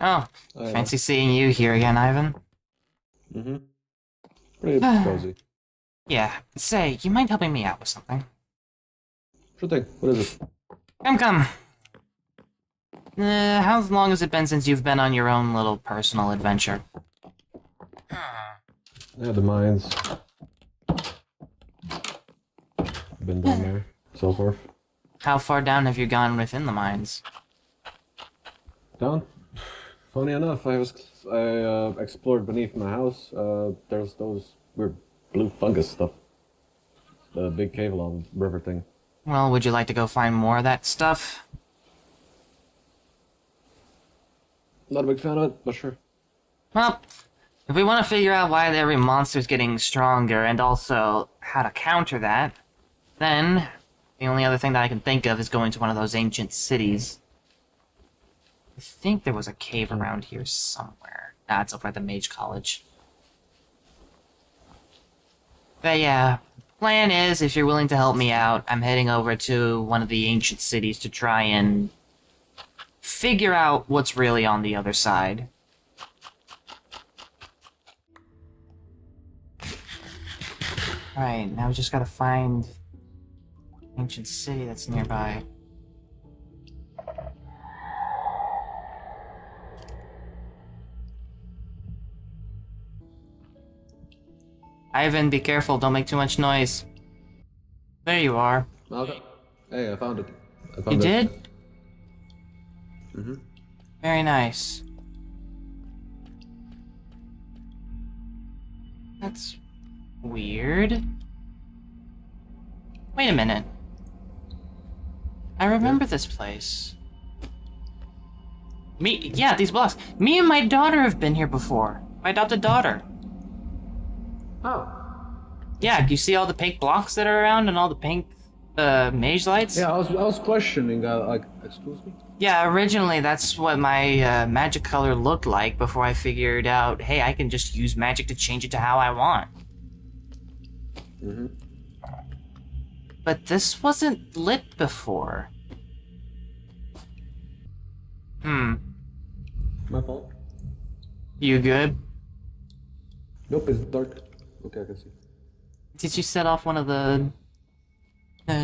Oh, I know. fancy seeing you here again, Ivan. Mm-hmm. Pretty cozy. Yeah, say, you mind helping me out with something? Sure thing. What is it? Come. How long has it been since you've been on your own little personal adventure? Yeah, the mines. Been down there. So forth. How far down have you gone within the mines? Down. Funny enough, I explored beneath my house. There's those weird blue fungus stuff. The big cave along the river thing. Well, would you like to go find more of that stuff? Not a big fan of it, but sure. Well, if we want to figure out why every monster's getting stronger and also how to counter that, then the only other thing that I can think of is going to one of those ancient cities. I think there was a cave around here somewhere. Nah, it's over at the Mage College. But yeah, plan is, if you're willing to help me out, I'm heading over to one of the ancient cities to try and figure out what's really on the other side. Alright, now we just gotta find ancient city that's nearby. Ivan, be careful, don't make too much noise. There you are. Okay. Hey, I found it. I You found it. did? Mm-hmm. Very nice. That's weird. Wait a minute. I remember this place. Yeah, these blocks. Me and my daughter have been here before. My adopted daughter. Oh. Yeah, do you see all the pink blocks that are around and all the pink, mage lights? Yeah, I was questioning, like, excuse me? Yeah, originally that's what my magic color looked like before I figured out, hey, I can just use magic to change it to how I want. Mm-hmm. But this wasn't lit before. My fault. You good? Nope, it's dark. Okay, I can see. Did you set off one of the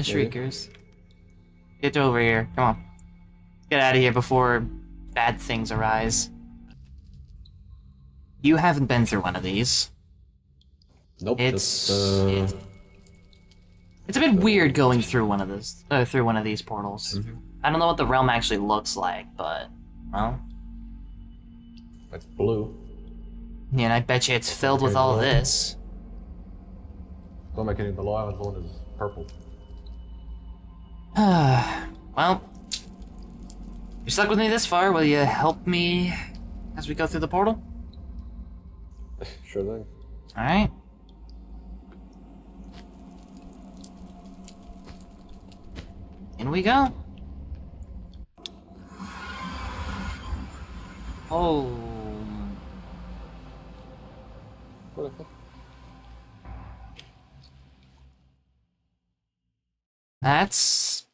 shriekers? Get over here. Come on. Get out of here before bad things arise. You haven't been through one of these. Nope, It's just, it's a bit weird going through one of these portals. Mm-hmm. I don't know what the realm actually looks like, but well, It's blue. yeah, and I bet you it's filled with all of this. Don't make any of the law, the one is purple. Well, you're stuck with me this far. Will you help me as we go through the portal? Sure thing. All right. In we go. Oh. What the fuck? That's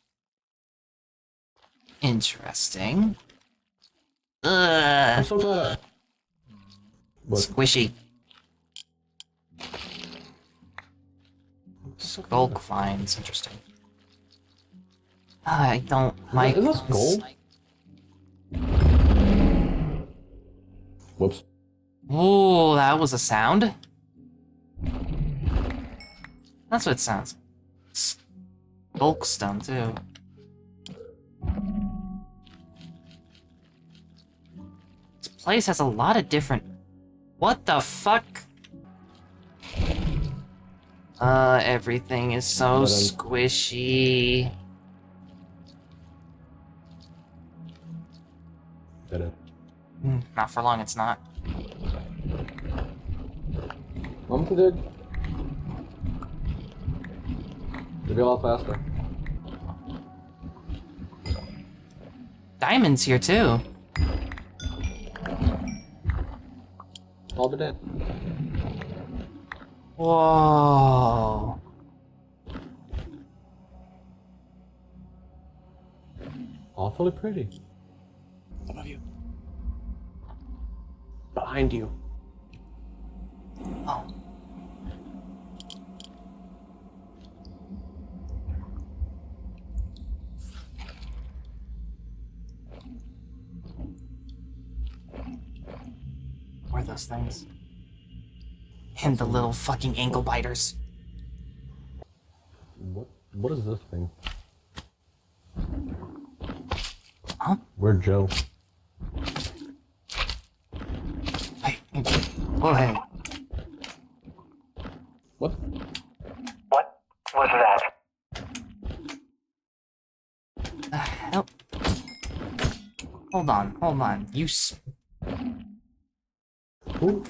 interesting. I'm Ugh. so glad. What? Squishy. Skulk vines. Interesting. I don't like. Is that gold? Whoops. Oh, that was a sound. That's what it sounds. Bulk stone too. This place has a lot of different. What the fuck? Everything is so squishy. Dead end. Not for long, it's not. I'm to dig. It'll be a lot faster. Diamonds here too. All the day. Whoa. Awfully pretty. I love you. Behind you. Oh. What are those things? And the little fucking ankle biters. What is this thing? Huh? Where'd Joe? Hey. Oh, hey. What? What was that? The hell? Hold on. You Who?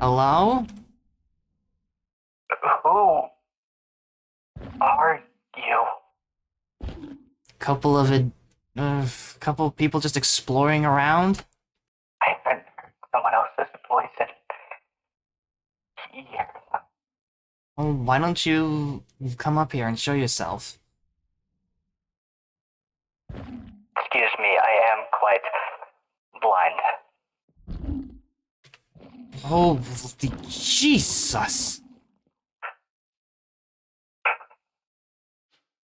Hello? Who are you? Couple of people just exploring around? I haven't heard someone else's voice in years. Well, why don't you come up here and show yourself? Excuse me, I am quite blind. Oh, Jesus!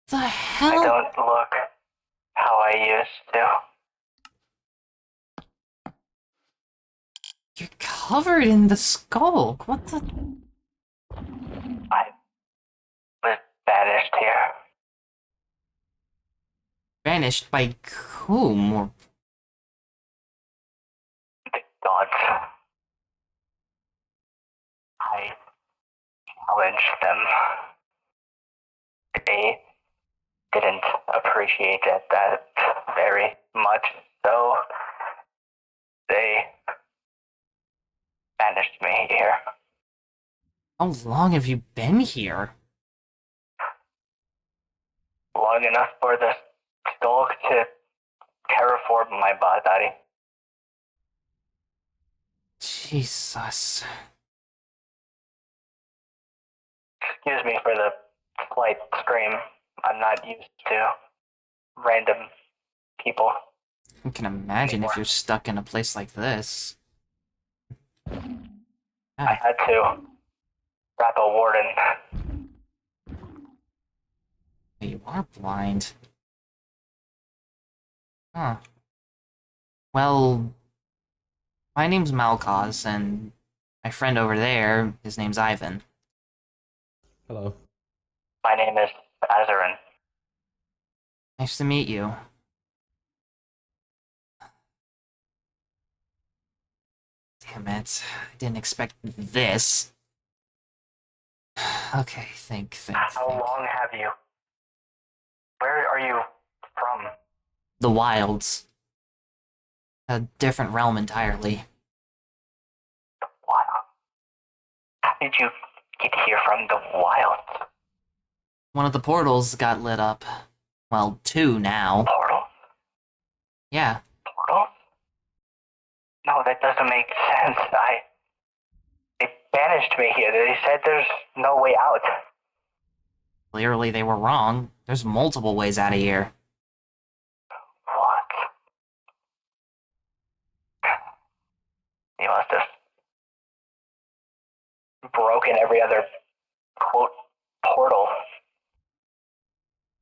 The I hell? don't look how I used to. You're covered in the skull. What the? I was banished here. Banished by whom? Or The gods. I challenged them. They didn't appreciate it that very much, so they banished me here. how long have you been here? Long enough for the skull to terraform my body. Jesus. Excuse me for the slight scream. I'm not used to random people. I can imagine if you're stuck in a place like this. I had to wrap a warden. You are blind. Huh. Well, my name's Malkaz, and my friend over there, his name's Ivan. Hello. My name is Azarin. Nice to meet you. Damn it. I didn't expect this. Okay, think. How long have you? Where are you from? The Wilds. A different realm entirely. Wild. How did you get here from the wilds? One of the portals got lit up. Well, two now. Portal? Yeah. Portal? No, that doesn't make sense. They banished me here. They said there's no way out. Clearly they were wrong. There's multiple ways out of here. What? You must have broken every other, quote, portal.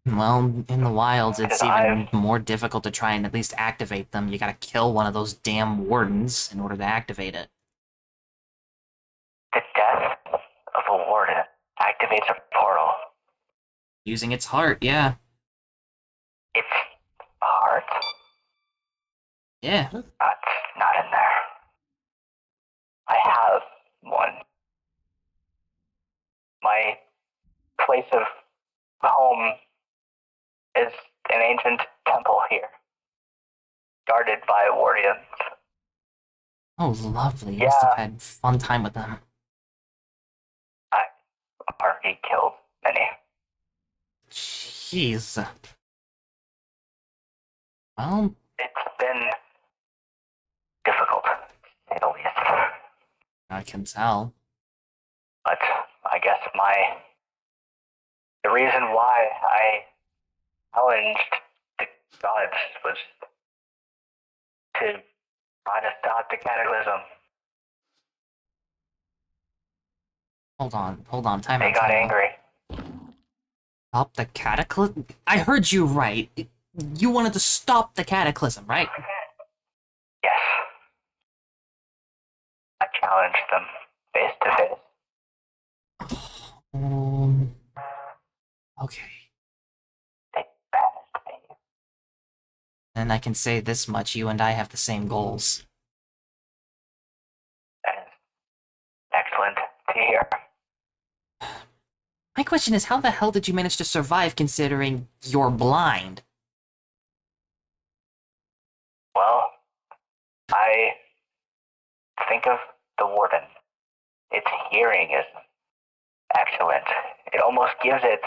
Well, in the wilds, it's 'Cause even more difficult to try and at least activate them. You gotta kill one of those damn wardens in order to activate it. The death of a warden activates a portal. Using its heart, yeah. Its heart? Yeah. That's not in there. I have one. My place of home is an ancient temple here, guarded by warriors. Oh, lovely. You must have had fun time with them. I already killed many. Jeez. Well, It's been difficult, to say the least. I can tell. But I guess the reason why I challenged the gods was to try to stop the Cataclysm. Hold on, time They out. got time out. angry. Stop the Cataclysm? I heard you right. You wanted to stop the Cataclysm, right? Yes. I challenged them face to face. Okay. They banished me. And I can say this much, you and I have the same goals. That is excellent to hear. My question is, how the hell did you manage to survive considering you're blind? Well, I think of the warden. Its hearing is excellent. It almost gives it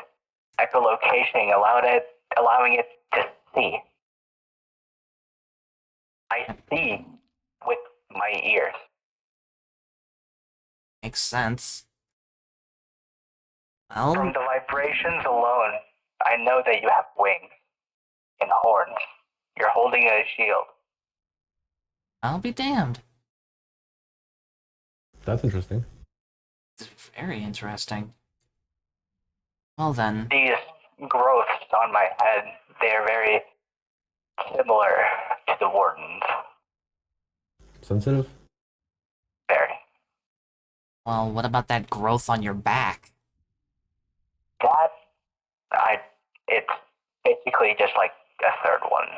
echolocation, allowing it to see. I see with my ears. Makes sense. From Well, the vibrations alone, I know that you have wings and horns. You're holding a shield. I'll be damned. That's interesting. It's very interesting. Well then, These growths on my head, they're very similar to the warden's. Sensitive? Very. well, what about that growth on your back? It's basically just like a third one.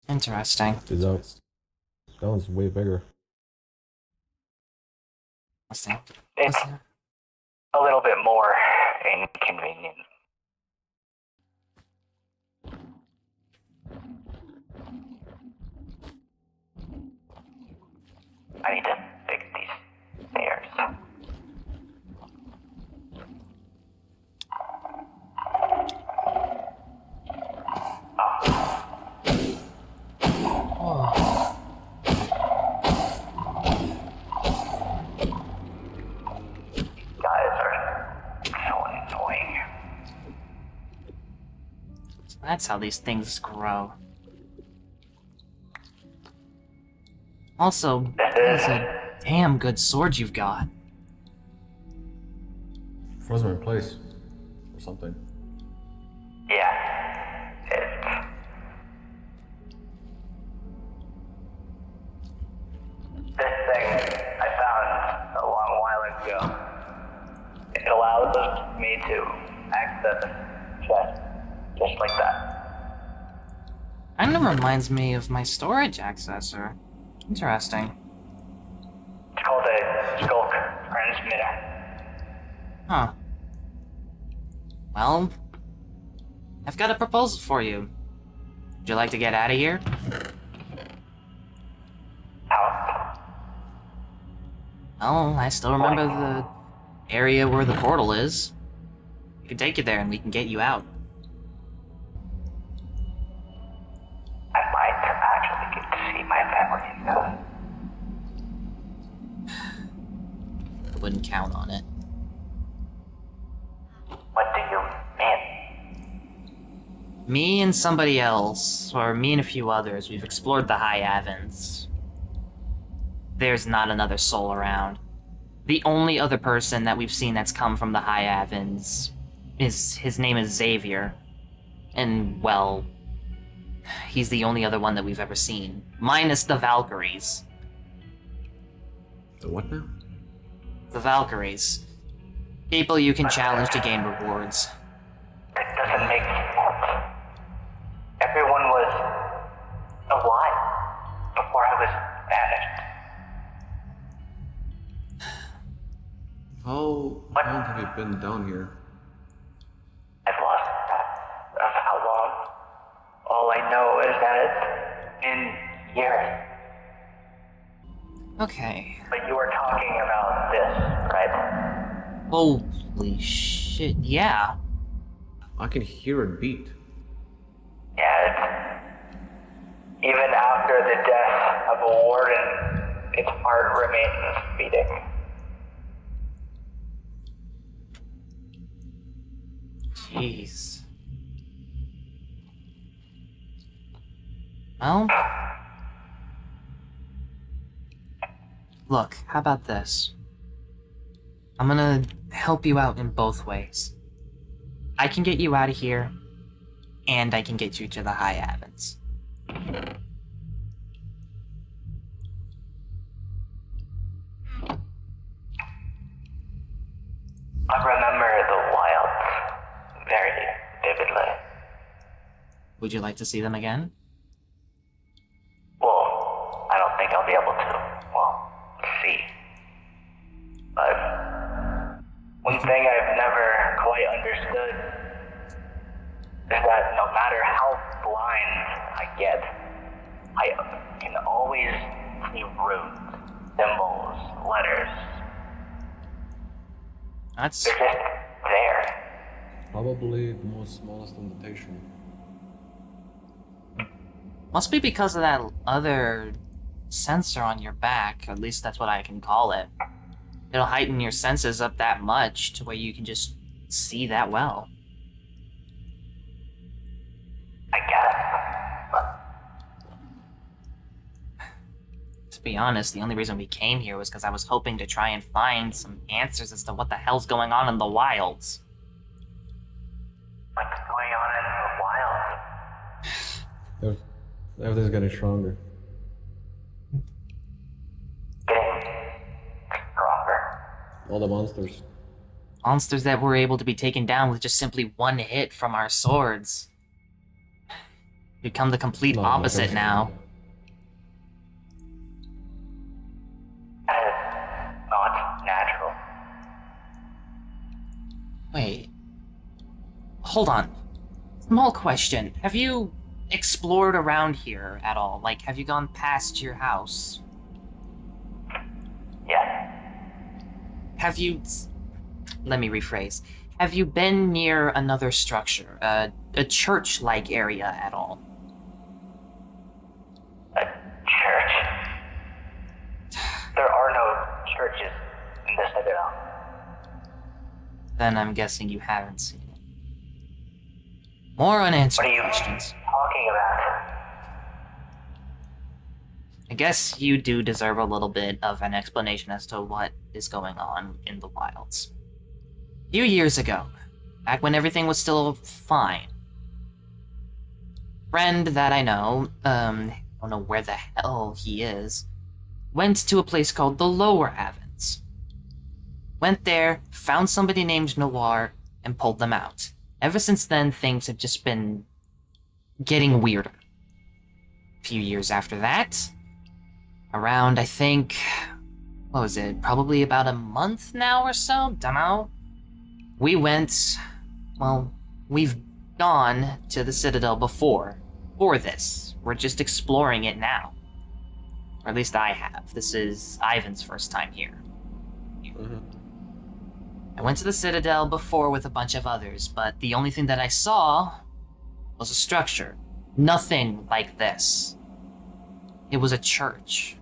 Interesting. Dude, that one's way bigger. Let's see. It's a little bit more inconvenient. I need to fix these stairs. Oh. Guys are so annoying. So that's how these things grow. Also, that is a damn good sword you've got. Frozen in place. Or something. Yeah. This thing I found a long while ago. It allows me to access chests just like that. Kind of reminds me of my storage accessor. Interesting. It's called a skulk transmitter. Huh. Well, I've got a proposal for you. Would you like to get out of here? How? Well, I still remember the area where the portal is. We can take you there and we can get you out. I might actually get to see my family soon. I wouldn't count on it. What do you mean? Me and somebody else, or me and a few others, we've explored the High Avens. There's not another soul around. The only other person that we've seen that's come from the High Avens his name is Xavier. And, well, he's the only other one that we've ever seen. Minus the Valkyries. The what now? The Valkyries. People you can challenge to gain rewards. It doesn't make sense. Everyone was alive before I was banished. How long have you been down here? I've lost track of how long. All I know is that it's been years. Okay. But you were talking about this, right? Holy shit, yeah. I can hear it beat. Yeah, even after the death of a warden, its heart remains beating. Jeez. Well, Look, how about this? I'm gonna help you out in both ways. I can get you out of here, and I can get you to the High Heavens. I remember the wilds very vividly. Would you like to see them again? Well, I don't think I'll be able to, well, see. But one thing I've never quite understood is that no matter how blind I get, I can always see runes, symbols, letters. That's... They're just there. Probably the most smallest invitation. Must be because of that other sensor on your back, at least that's what I can call it. It'll heighten your senses up that much to where you can just see that well. I guess. But To be honest, the only reason we came here was because I was hoping to try and find some answers as to what the hell's going on in the wilds. what's going on in the wild? Everything's getting stronger. Getting stronger. All the monsters. Monsters that were able to be taken down with just simply one hit from our swords. Become the complete Not opposite enough. now. That is not natural. Wait. Hold on. Small question. Have you explored around here at all? Like, have you gone past your house? Yes. Have you... Let me rephrase. Have you been near another structure? A church-like area at all? A church? There are no churches in the Citadel. Then I'm guessing you haven't seen it. More unanswered What are you questions. talking about? I guess you do deserve a little bit of an explanation as to what is going on in the wilds. A few years ago, back when everything was still fine, friend that I know, I don't know where the hell he is, went to a place called the Lower Avens. Went there, found somebody named Noir, and pulled them out. Ever since then, things have just been getting weirder. A few years after that, around, I think, what was it, probably about a month now or so? Dunno. We went, well, we've gone to the Citadel before, for this. We're just exploring it now. Or at least I have. This is Ivan's first time here. Mm-hmm. I went to the Citadel before with a bunch of others, but the only thing that I saw was a structure. Nothing like this. It was a church.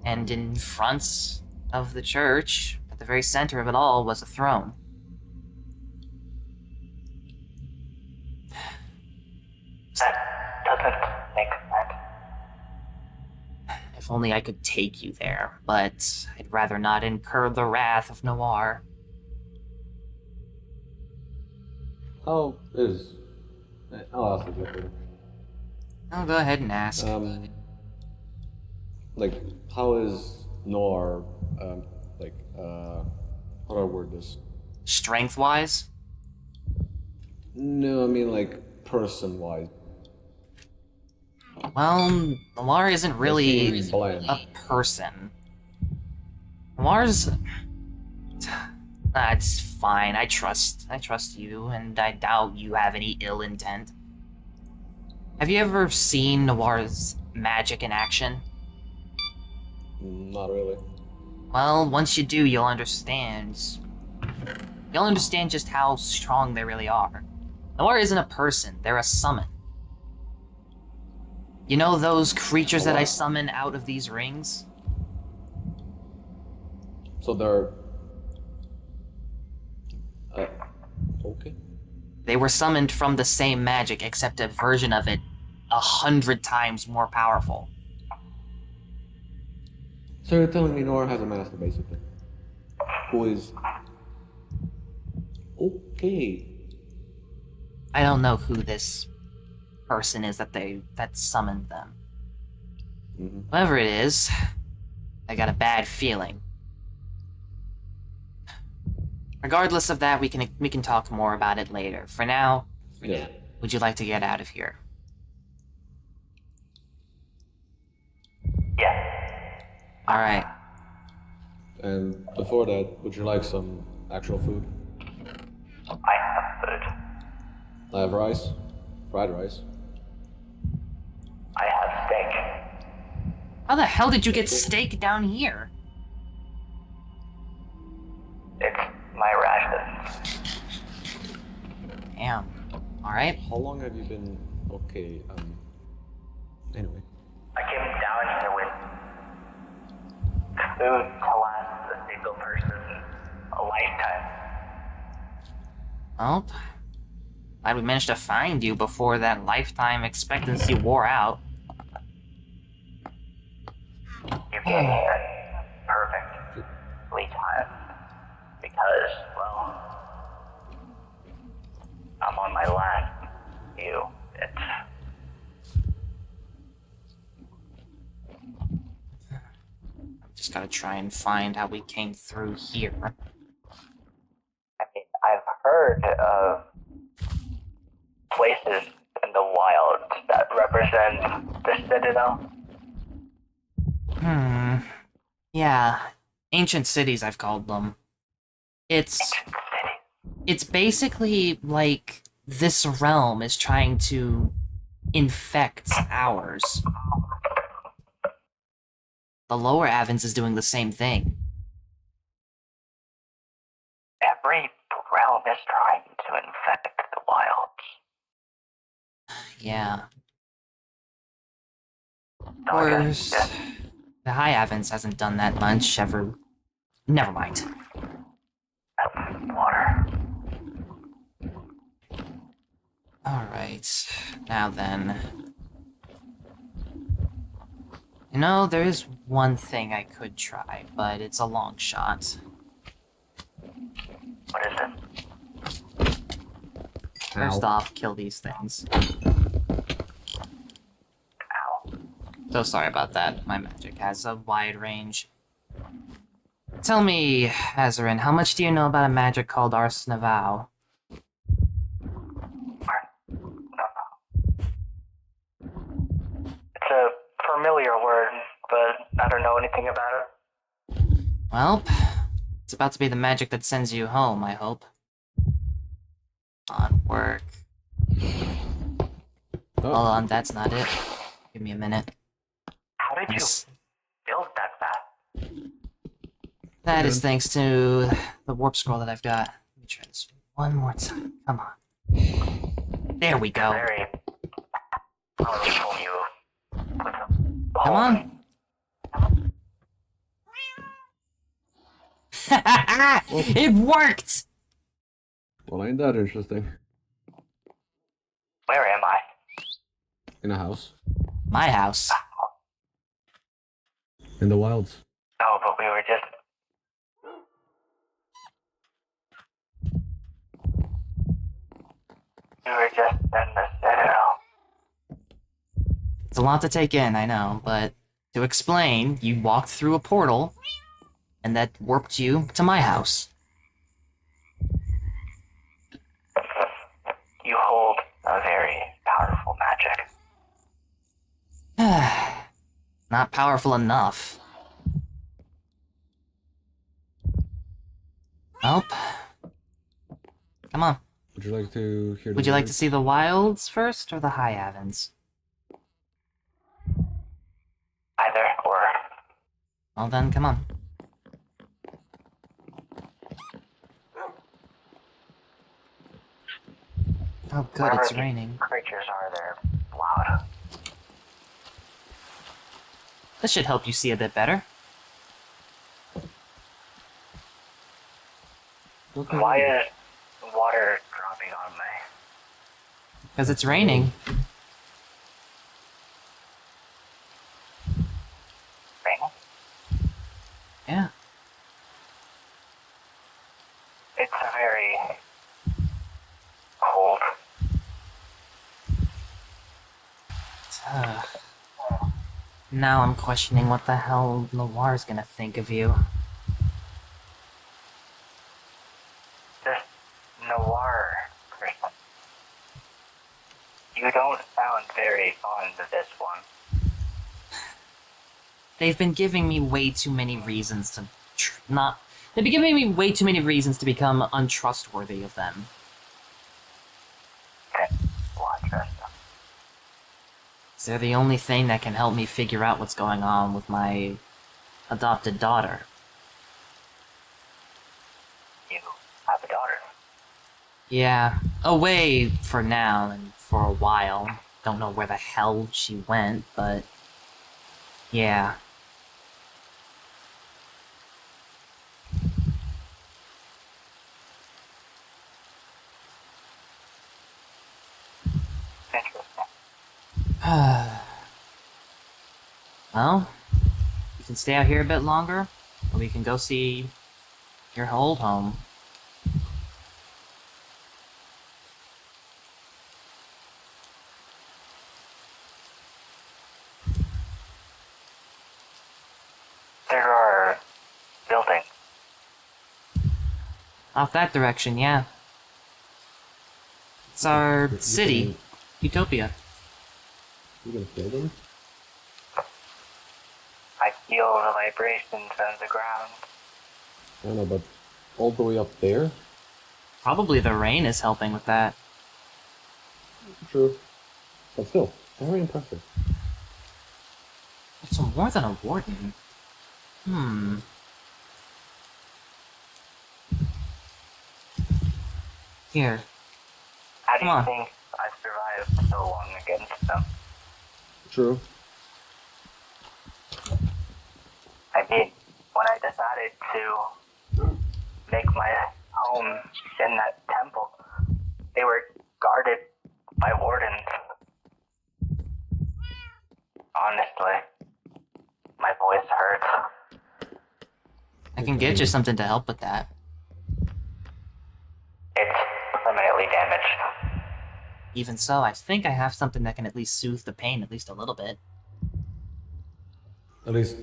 And in front of the church, at the very center of it all, was a throne. That doesn't make sense. If only I could take you there, but I'd rather not incur the wrath of Noir. How is... I'll ask it later. Oh, go ahead and ask. Like, how is Noir, how do I word this? Strength-wise? No, I mean, like, person-wise. Well, Noir isn't really He's bland. a person. Noir's... That's fine. I trust you, and I doubt you have any ill intent. Have you ever seen Noir's magic in action? Not really. Well, once you do, you'll understand. You'll understand just how strong they really are. Noir isn't a person, they're a summon. You know those creatures that I summon out of these rings? So they're... okay. They were summoned from the same magic, except a version of it 100 times more powerful. So you're telling me Nora has a master, basically? Who is... Okay. I don't know who this person is that summoned them. Whoever it is, I got a bad feeling. Regardless of that, we can talk more about it later. For now, Yeah. would you like to get out of here? Yeah. Alright. And before that, would you like some actual food? I have food. I have rice. Fried rice. I have steak. How the hell did you get steak down here? It's my rations. Damn. Alright. How long have you been... Okay, Anyway. I came down here with food to last a single person a lifetime. Well, glad we managed to find you before that lifetime expectancy wore out. You came here perfectly timed because, well, I'm on my last view. Just gotta try and find how we came through here. I mean, I've heard of places in the wild that represent the Citadel. Yeah. Ancient cities, I've called them. It's basically like this realm is trying to infect ours. The lower Avens is doing the same thing. Every realm is trying to infect the wilds. Yeah. So I Or guess the High Avens hasn't done that much ever. Never mind. that's water. Alright. Now then. You know, there is one thing I could try, but it's a long shot. What is it? First off, kill these things. Ow. So sorry about that. My magic has a wide range. Tell me, Azarin, how much do you know about a magic called Ars Navau? It's a familiar word, but I don't know anything about it. Well, it's about to be the magic that sends you home, I hope. On work. Hold on, that's not it. Give me a minute. How did you Yes. build that fast? That is thanks to the warp scroll that I've got. Let me try this one more time. Come on. There we go. Very powerful you. Come on. It worked! Well, ain't that interesting? Where am I? In a house. My house. In the wilds. No, but we were just... We were just in the Citadel. It's a lot to take in, I know, but to explain, you walked through a portal, and that warped you to my house. You hold a very powerful magic. Not powerful enough. Nope. Come on. Would you like to hear the Would you like to words? see the wilds first, or the high Avens? Either or. Well then, come on. Oh good, Wherever it's these raining. creatures are, they're loud. This should help you see a bit better. Why is water dropping on me? Because it's raining. Rain? Now I'm questioning what the hell Noir's gonna think of you. This Noir person. You don't sound very fond of this one. They've been giving me way too many reasons to They've been giving me way too many reasons to become untrustworthy of them. Okay, watch yourself. They're the only thing that can help me figure out what's going on with my adopted daughter. You have a daughter. Yeah, away for now and for a while. Don't know where the hell she went, but yeah. Interesting. Well, you can stay out here a bit longer, or we can go see your old home. There are buildings. Off that direction, yeah. It's our You city, Utopia. You gonna kill them? I feel the vibrations on the ground. I don't know, but all the way up there? Probably the rain is helping with that. True. But still, very impressive. It's more than a warden. Here. How do Come you on. think I survived so long against them? True. I mean, when I decided to make my home in that temple, they were guarded by wardens. Honestly, my voice hurts. I can get you something to help with that. It's permanently damaged. Even so, I think I have something that can at least soothe the pain at least a little bit. At least,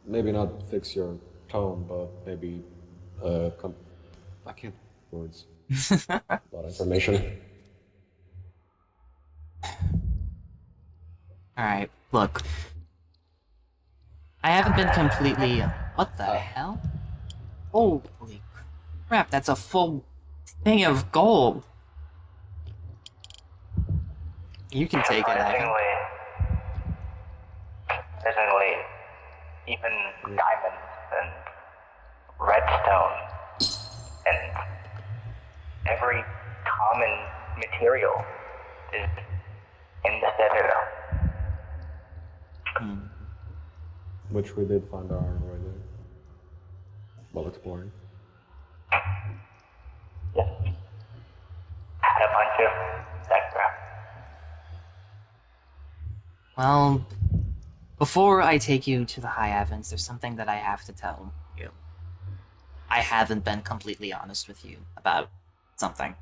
maybe not fix your tone, but maybe, I can't words. A lot of information. Alright, look. I haven't been completely... What the hell? Holy crap, that's a full thing of gold. You can take it, I can. Surprisingly, even diamonds and redstone and every common material is in the citadel. Which we did find our right there. While exploring. Just had a bunch of extra. Well, before I take you to the High Heavens, there's something that I have to tell you. I haven't been completely honest with you about something.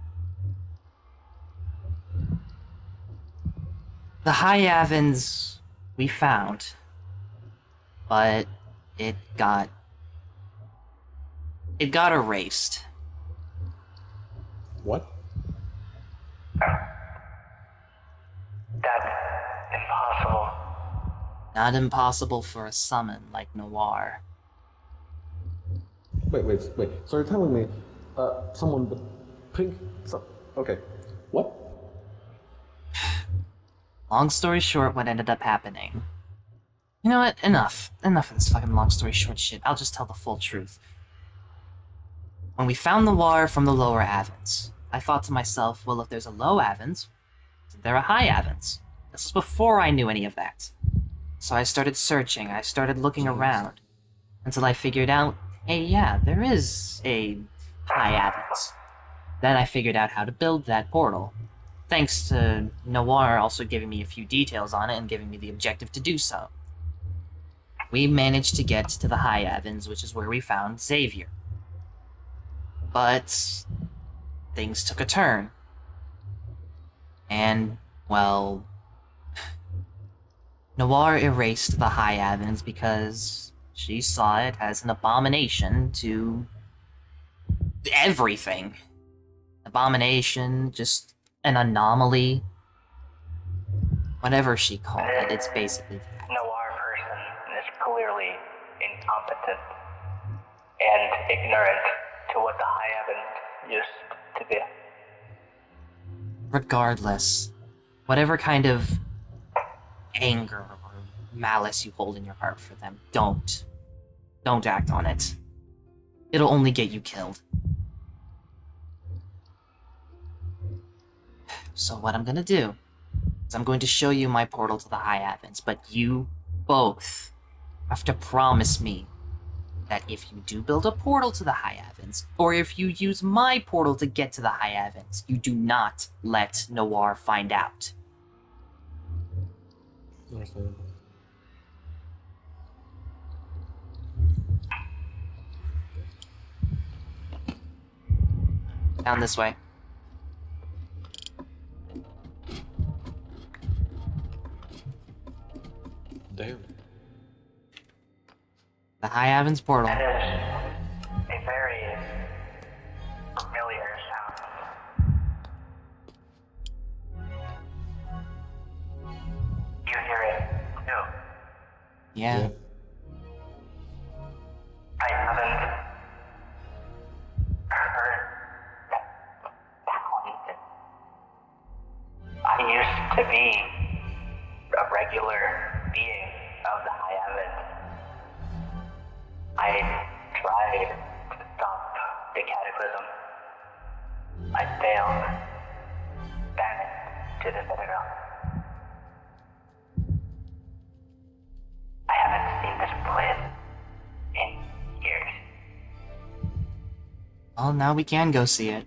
The High Heavens we found, but it got erased. What? That's impossible. Not impossible for a summon like Noir. Wait. So you're telling me, someone with pink... Okay. What? Long story short, what ended up happening. You know what? Enough of this fucking long story short shit. I'll just tell the full truth. When we found Noir from the lower Avens, I thought to myself, well, if there's a low Avens, there are high Avens. This was before I knew any of that. So I started searching, I started looking around, until I figured out, hey, yeah, there is a high Avens. Then I figured out how to build that portal. Thanks to Noir also giving me a few details on it and giving me the objective to do so. We managed to get to the High Heavens, which is where we found Xavier. But things took a turn. And, well, Noir erased the High Heavens because she saw it as an abomination to everything. Abomination, just an anomaly. Whatever she called it, it's basically that. Noir person is clearly incompetent and ignorant to what the High Heavens used to be. Regardless, whatever kind of anger or malice you hold in your heart for them, don't act on it. It'll only get you killed. So what I'm gonna do is I'm going to show you my portal to the High Heavens, but you both have to promise me that if you do build a portal to the High Heavens, or if you use my portal to get to the High Heavens, you do not let Noir find out. Understand. Down this way. Damn. The High Heavens portal. That is a very familiar sound. You hear it too. Yeah. I haven't heard that sound. I used to be a regular being of the High Heavens. I tried to stop the Cataclysm. I failed. Banished to the Citadel. I haven't seen this place in years. Well, now we can go see it.